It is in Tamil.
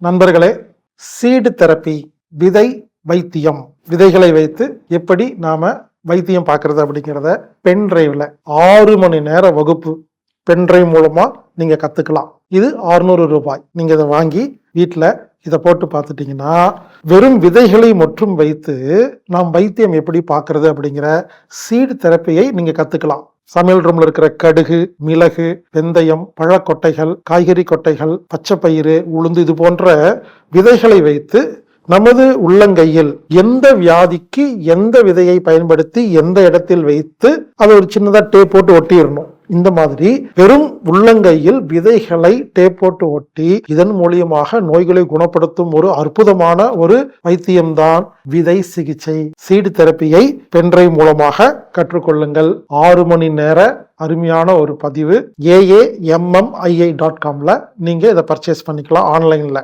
நண்பர்களே, சீடு தெரப்பி, விதை வைத்தியம், விதைகளை வைத்து எப்படி நாம வைத்தியம் பார்க்கறது அப்படிங்கிறத பென் டிரைவ்ல 6 மணி நேர வகுப்பு பென் டிரைவ் மூலமா நீங்க கத்துக்கலாம். இது 600 ரூபாய். நீங்க இதை வாங்கி வீட்டில் இதை போட்டு பார்த்துட்டீங்கன்னா வெறும் விதைகளை மட்டும் வைத்து நாம் வைத்தியம் எப்படி பார்க்கறது அப்படிங்கிற சீடு தெரப்பியை நீங்க கத்துக்கலாம். சமையல் ரூம்ல இருக்கிற கடுகு, மிளகு, வெந்தயம், பழக்கொட்டைகள், காய்கறி கொட்டைகள், பச்சைப்பயிறு, உளுந்து இது போன்ற விதைகளை வைத்து நமது உள்ளங்கையில் எந்த வியாதிக்கு எந்த விதையை பயன்படுத்தி எந்த இடத்தில் வைத்து அதை ஒரு சின்னதா டேப் போட்டு ஒட்டிடணும். இந்த மாதிரி வெறும் உள்ளங்கையில் விதைகளை டேப் போட்டு ஒட்டி இதன் மூலியமாக நோய்களை குணப்படுத்தும் ஒரு அற்புதமான ஒரு வைத்தியம்தான் விதை சிகிச்சை. சீடு தெரப்பியை பென்டிரைவ் மூலமாக கற்றுக்கொள்ளுங்கள். 6 மணி நேர அருமையான ஒரு பதிவு. AAMMII.comல நீங்க இதை பர்ச்சேஸ் பண்ணிக்கலாம் ஆன்லைன்ல.